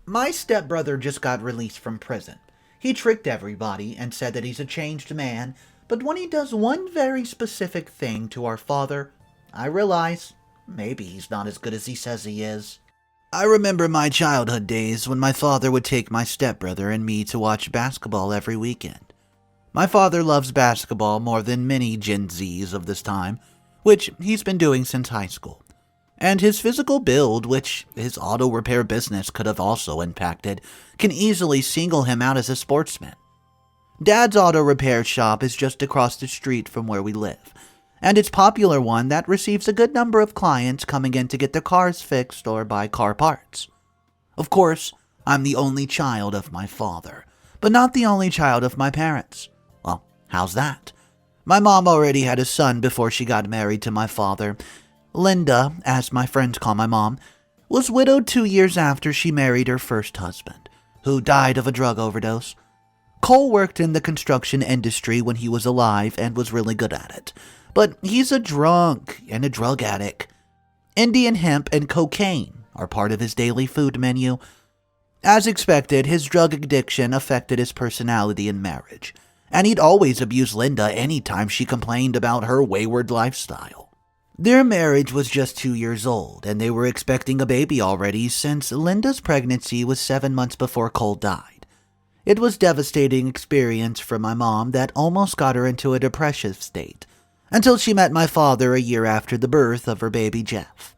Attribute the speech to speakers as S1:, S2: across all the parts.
S1: My stepbrother just got released from prison. He tricked everybody and said that he's a changed man, but when he does one very specific thing to our father, I realize maybe he's not as good as he says he is. I remember my childhood days when my father would take my stepbrother and me to watch basketball every weekend. My father loves basketball more than many Gen Zs of this time, which he's been doing since high school. And his physical build, which his auto repair business could have also impacted, can easily single him out as a sportsman. Dad's auto repair shop is just across the street from where we live, and it's a popular one that receives a good number of clients coming in to get their cars fixed or buy car parts. Of course, I'm the only child of my father, but not the only child of my parents. Well, how's that? My mom already had a son before she got married to my father. Linda, as my friends call my mom, was widowed 2 years after she married her first husband, who died of a drug overdose. Cole worked in the construction industry when he was alive and was really good at it, but he's a drunk and a drug addict. Indian hemp and cocaine are part of his daily food menu. As expected, his drug addiction affected his personality and marriage, and he'd always abuse Linda anytime she complained about her wayward lifestyle. Their marriage was just 2 years old, and they were expecting a baby already since Linda's pregnancy was 7 months before Cole died. It was a devastating experience for my mom that almost got her into a depressive state, until she met my father a year after the birth of her baby Jeff.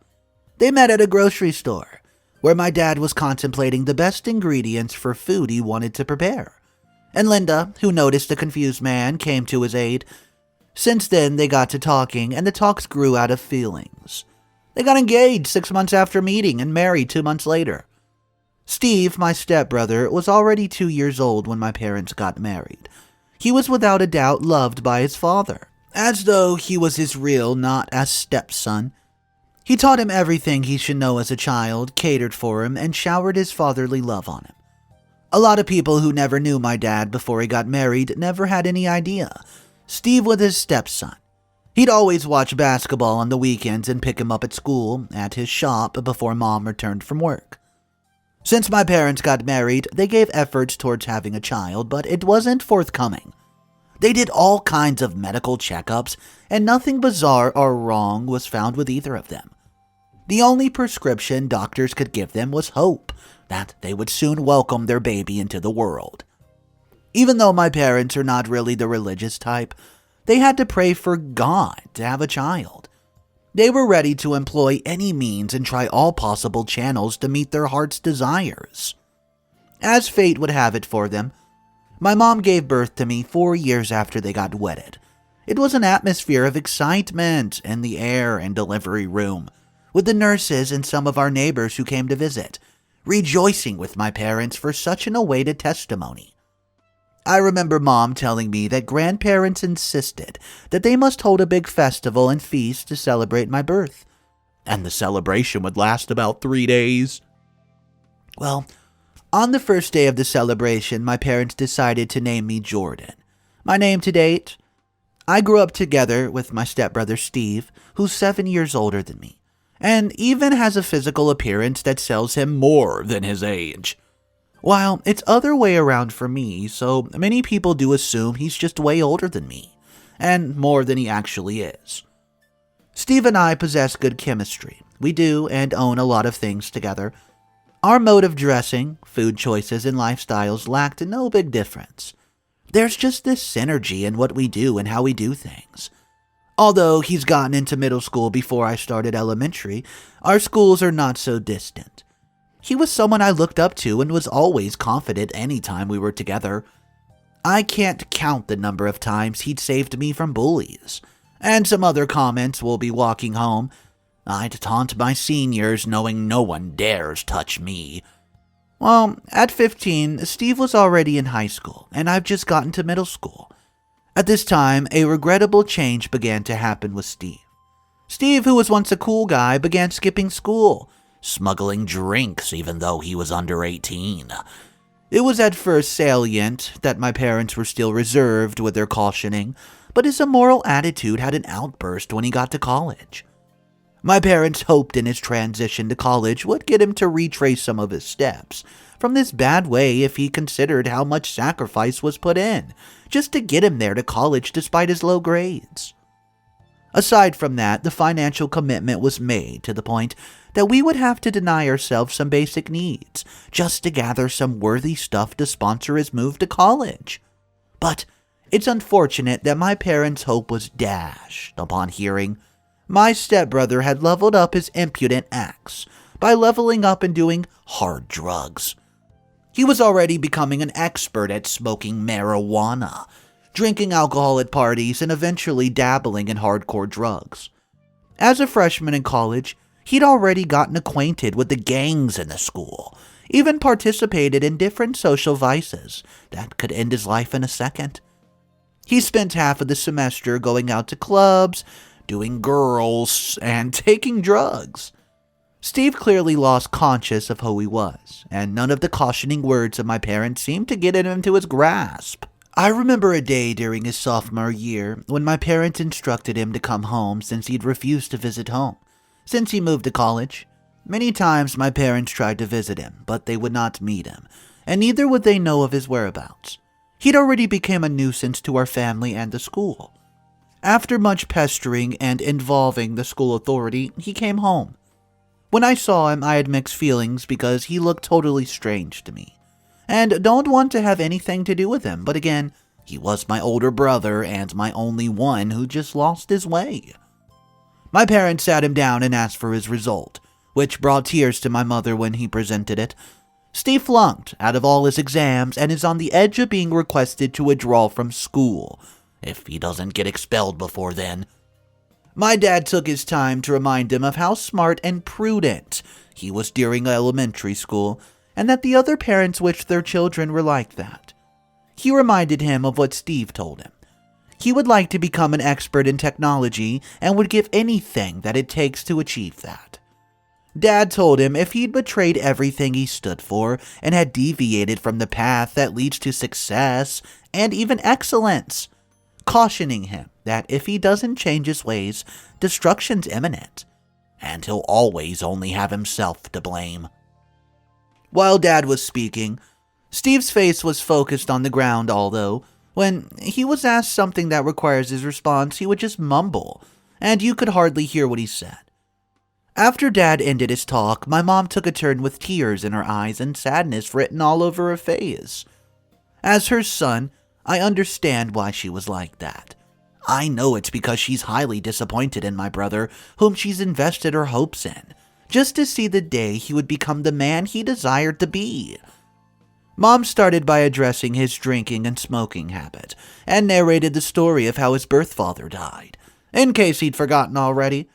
S1: They met at a grocery store, where my dad was contemplating the best ingredients for food he wanted to prepare, and Linda, who noticed the confused man, came to his aid. Since then, they got to talking, and the talks grew out of feelings. They got engaged 6 months after meeting and married 2 months later. Steve, my stepbrother, was already 2 years old when my parents got married. He was without a doubt loved by his father, as though he was his real, not as stepson. He taught him everything he should know as a child, catered for him, and showered his fatherly love on him. A lot of people who never knew my dad before he got married never had any idea Steve was his stepson. He'd always watch basketball on the weekends and pick him up at school, at his shop, before Mom returned from work. Since my parents got married, they gave efforts towards having a child, but it wasn't forthcoming. They did all kinds of medical checkups, and nothing bizarre or wrong was found with either of them. The only prescription doctors could give them was hope that they would soon welcome their baby into the world. Even though my parents are not really the religious type, they had to pray for God to have a child. They were ready to employ any means and try all possible channels to meet their heart's desires. As fate would have it for them, my mom gave birth to me 4 years after they got wedded. It was an atmosphere of excitement in the air and delivery room, with the nurses and some of our neighbors who came to visit, rejoicing with my parents for such an awaited testimony. I remember Mom telling me that grandparents insisted that they must hold a big festival and feast to celebrate my birth, and the celebration would last about 3 days. Well, on the first day of the celebration, my parents decided to name me Jordan, my name to date. I grew up together with my stepbrother Steve, who's 7 years older than me, and even has a physical appearance that sells him more than his age. While it's other way around for me, so many people do assume he's just way older than me, and more than he actually is. Steve and I possess good chemistry. We do and own a lot of things together. Our mode of dressing, food choices, and lifestyles lacked no big difference. There's just this synergy in what we do and how we do things. Although he's gotten into middle school before I started elementary, our schools are not so distant. He was someone I looked up to and was always confident anytime we were together. I can't count the number of times he'd saved me from bullies. And some other comments will be walking home. I'd taunt my seniors knowing no one dares touch me. Well, at 15, Steve was already in high school, and I've just gotten to middle school. At this time, a regrettable change began to happen with Steve. Steve, who was once a cool guy, began skipping school, smuggling drinks even though he was under 18. It was at first salient that my parents were still reserved with their cautioning, but his immoral attitude had an outburst when he got to college. My parents hoped in his transition to college would get him to retrace some of his steps from this bad way if he considered how much sacrifice was put in just to get him there to college despite his low grades. Aside from that, the financial commitment was made to the point that we would have to deny ourselves some basic needs just to gather some worthy stuff to sponsor his move to college. But it's unfortunate that my parents' hope was dashed upon hearing my stepbrother had leveled up his impudent acts by leveling up and doing hard drugs. He was already becoming an expert at smoking marijuana, drinking alcohol at parties, and eventually dabbling in hardcore drugs. As a freshman in college, he'd already gotten acquainted with the gangs in the school, even participated in different social vices that could end his life in a second. He spent half of the semester going out to clubs, doing girls, and taking drugs. Steve clearly lost conscious of who he was, and none of the cautioning words of my parents seemed to get him into his grasp. I remember a day during his sophomore year when my parents instructed him to come home since he'd refused to visit home since he moved to college. Many times my parents tried to visit him, but they would not meet him, and neither would they know of his whereabouts. He'd already become a nuisance to our family and the school. After much pestering and involving the school authority, he came home. When I saw him, I had mixed feelings because he looked totally strange to me, and don't want to have anything to do with him, but again, he was my older brother and my only one who just lost his way. My parents sat him down and asked for his result, which brought tears to my mother when he presented it. Steve flunked out of all his exams and is on the edge of being requested to withdraw from school, if he doesn't get expelled before then. My dad took his time to remind him of how smart and prudent he was during elementary school, and that the other parents wished their children were like that. He reminded him of what Steve told him. He would like to become an expert in technology and would give anything that it takes to achieve that. Dad told him if he'd betrayed everything he stood for and had deviated from the path that leads to success and even excellence, cautioning him that if he doesn't change his ways, destruction's imminent, and he'll always only have himself to blame. While Dad was speaking, Steve's face was focused on the ground, although when he was asked something that requires his response, he would just mumble, and you could hardly hear what he said. After Dad ended his talk, my mom took a turn with tears in her eyes and sadness written all over her face. As her son, I understand why she was like that. I know it's because she's highly disappointed in my brother, whom she's invested her hopes in, just to see the day he would become the man he desired to be. Mom started by addressing his drinking and smoking habit, and narrated the story of how his birth father died, in case he'd forgotten already.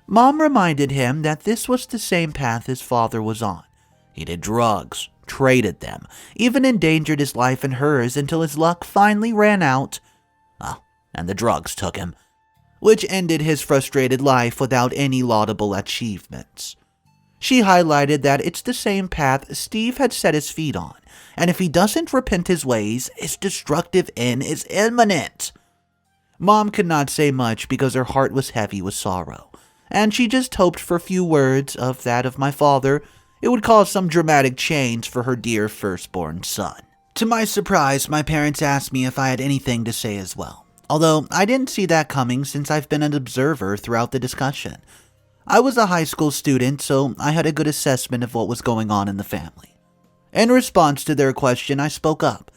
S1: Mom reminded him that this was the same path his father was on. He did drugs, traded them, even endangered his life and hers until his luck finally ran out. And the drugs took him, which ended his frustrated life without any laudable achievements. She highlighted that it's the same path Steve had set his feet on, and if he doesn't repent his ways, his destructive end is imminent. Mom could not say much because her heart was heavy with sorrow, and she just hoped for few words of that of my father it would cause some dramatic change for her dear firstborn son. To my surprise, my parents asked me if I had anything to say as well, although I didn't see that coming since I've been an observer throughout the discussion. I was a high school student, so I had a good assessment of what was going on in the family. In response to their question, I spoke up,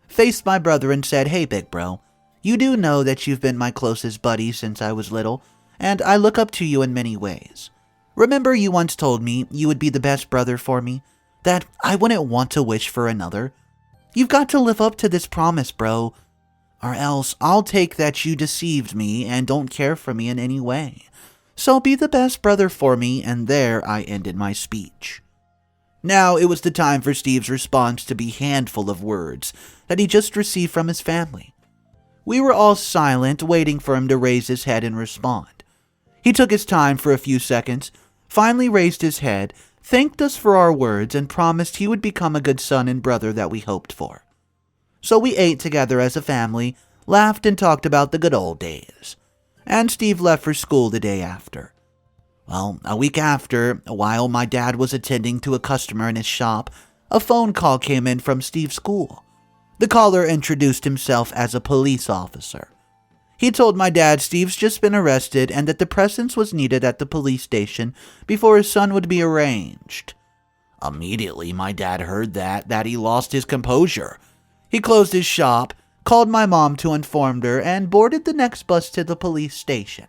S1: faced my brother and said, "Hey, big bro, you do know that you've been my closest buddy since I was little, and I look up to you in many ways. Remember you once told me you would be the best brother for me, that I wouldn't want to wish for another? You've got to live up to this promise, bro, or else I'll take that you deceived me and don't care for me in any way. So be the best brother for me," and there I ended my speech. Now it was the time for Steve's response to be handful of words that he just received from his family. We were all silent, waiting for him to raise his head and respond. He took his time for a few seconds, finally raised his head, thanked us for our words, and promised he would become a good son and brother that we hoped for. So we ate together as a family, laughed and talked about the good old days. And Steve left for school the day after. Well, a week after, while my dad was attending to a customer in his shop, a phone call came in from Steve's school. The caller introduced himself as a police officer. He told my dad Steve's just been arrested and that the presence was needed at the police station before his son would be arraigned. Immediately, my dad heard that he lost his composure. He closed his shop, called my mom to inform her, and boarded the next bus to the police station.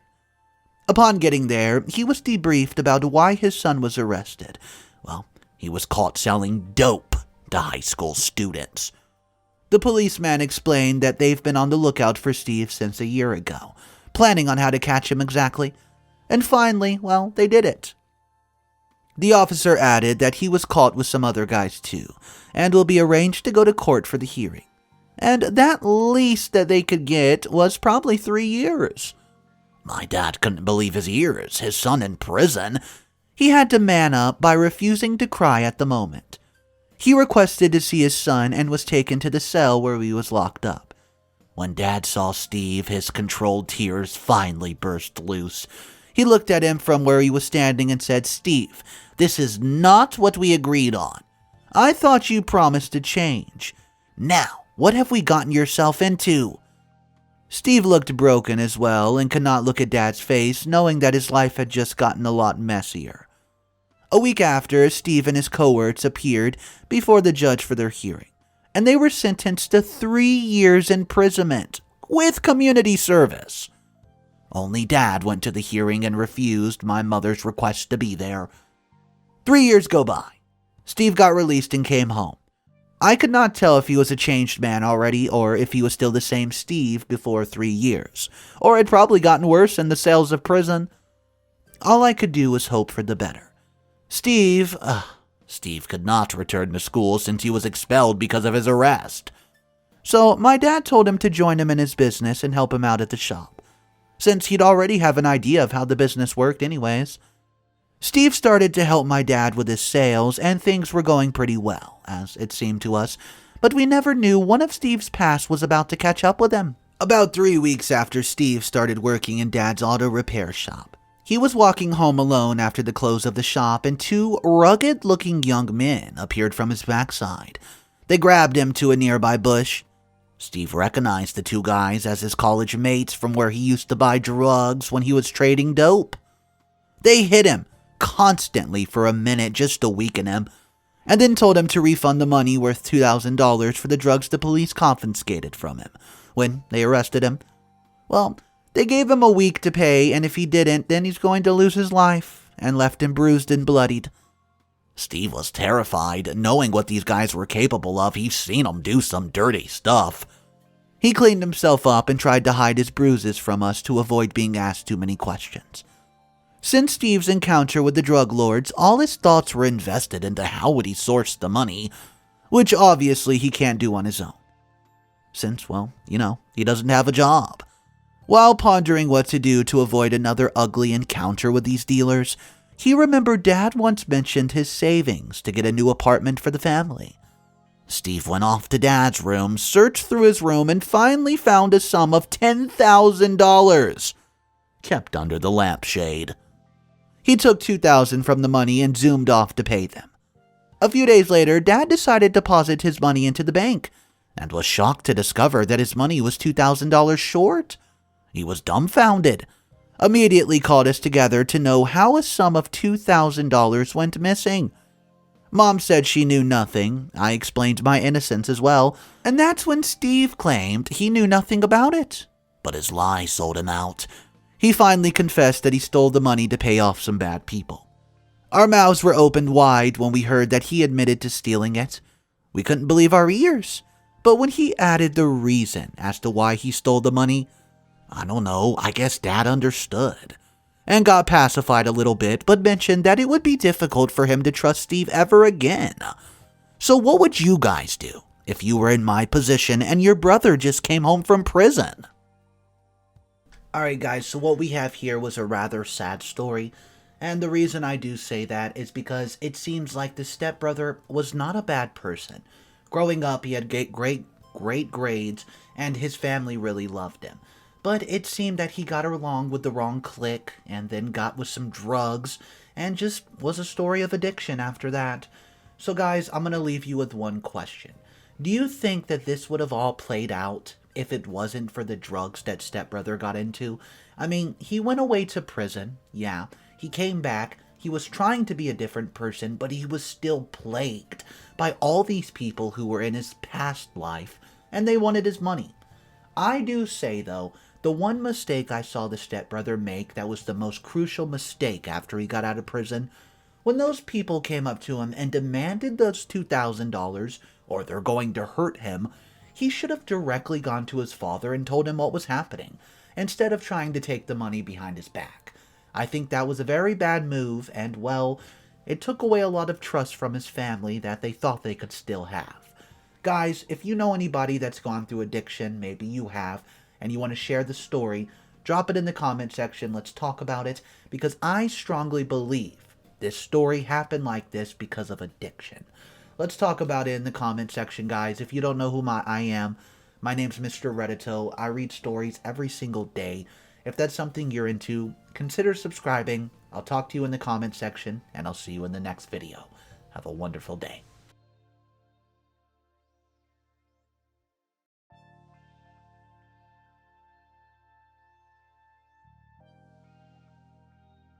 S1: Upon getting there, he was debriefed about why his son was arrested. Well, he was caught selling dope to high school students. The policeman explained that they've been on the lookout for Steve since a year ago, planning on how to catch him exactly. And finally, well, they did it. The officer added that he was caught with some other guys too, and will be arranged to go to court for the hearing. And that least that they could get was probably 3 years. My dad couldn't believe his ears, his son in prison. He had to man up by refusing to cry at the moment. He requested to see his son and was taken to the cell where he was locked up. When Dad saw Steve, his controlled tears finally burst loose. He looked at him from where he was standing and said, "Steve, this is not what we agreed on. I thought you promised to change. Now, what have we gotten yourself into?" Steve looked broken as well and could not look at Dad's face, knowing that his life had just gotten a lot messier. A week after, Steve and his cohorts appeared before the judge for their hearing, and they were sentenced to 3 years imprisonment with community service. Only Dad went to the hearing and refused my mother's request to be there. 3 years go by. Steve got released and came home. I could not tell if he was a changed man already or if he was still the same Steve before 3 years, or had probably gotten worse in the cells of prison. All I could do was hope for the better. Steve could not return to school since he was expelled because of his arrest. So my dad told him to join him in his business and help him out at the shop, since he'd already have an idea of how the business worked anyways. Steve started to help my dad with his sales, and things were going pretty well, as it seemed to us, but we never knew one of Steve's past was about to catch up with him. About 3 weeks after Steve started working in Dad's auto repair shop, he was walking home alone after the close of the shop, and 2 rugged-looking young men appeared from his backside. They grabbed him to a nearby bush. Steve recognized the 2 guys as his college mates from where he used to buy drugs when he was trading dope. They hit him constantly for a minute just to weaken him, and then told him to refund the money worth $2,000 for the drugs the police confiscated from him when they arrested him. Well, they gave him a week to pay, and if he didn't, then he's going to lose his life, and left him bruised and bloodied. Steve was terrified, knowing what these guys were capable of. He's seen them do some dirty stuff. He cleaned himself up and tried to hide his bruises from us to avoid being asked too many questions. Since Steve's encounter with the drug lords, all his thoughts were invested into how would he source the money, which obviously he can't do on his own. Since, well, he doesn't have a job. While pondering what to do to avoid another ugly encounter with these dealers, he remembered Dad once mentioned his savings to get a new apartment for the family. Steve went off to Dad's room, searched through his room, and finally found a sum of $10,000 kept under the lampshade. He took $2,000 from the money and zoomed off to pay them. A few days later, Dad decided to deposit his money into the bank, and was shocked to discover that his money was $2,000 short. He was dumbfounded. Immediately called us together to know how a sum of $2,000 went missing. Mom said she knew nothing. I explained my innocence as well, and that's when Steve claimed he knew nothing about it. But his lie sold him out. He finally confessed that he stole the money to pay off some bad people. Our mouths were opened wide when we heard that he admitted to stealing it. We couldn't believe our ears. But when he added the reason as to why he stole the money, I don't know, I guess Dad understood, and got pacified a little bit, but mentioned that it would be difficult for him to trust Steve ever again. So what would you guys do if you were in my position and your brother just came home from prison? Alright guys, so what we have here was a rather sad story, and the reason I do say that is because it seems like the stepbrother was not a bad person. Growing up, he had great grades, and his family really loved him. but it seemed that he got along with the wrong clique and then got with some drugs and just was a story of addiction after that. So guys, I'm going to leave you with one question. Do you think that this would have all played out if it wasn't for the drugs that StepBrother got into? I mean, he went away to prison, yeah. He came back, he was trying to be a different person, but he was still plagued by all these people who were in his past life, and they wanted his money. I do say, though, the one mistake I saw the StepBrother make that was the most crucial mistake after he got out of prison, when those people came up to him and demanded those $2,000, or they're going to hurt him, he should have directly gone to his father and told him what was happening, instead of trying to take the money behind his back. I think that was a very bad move, and well, it took away a lot of trust from his family that they thought they could still have. Guys, if you know anybody that's gone through addiction, maybe you have, and you want to share the story, drop it in the comment section. Let's talk about it, because I strongly believe this story happened like this because of addiction. Let's talk about it in the comment section, guys. If you don't know who I am, my name's Mr. Reddito. I read stories every single day. If that's something you're into, consider subscribing. I'll talk to you in the comment section, and I'll see you in the next video. Have a wonderful day.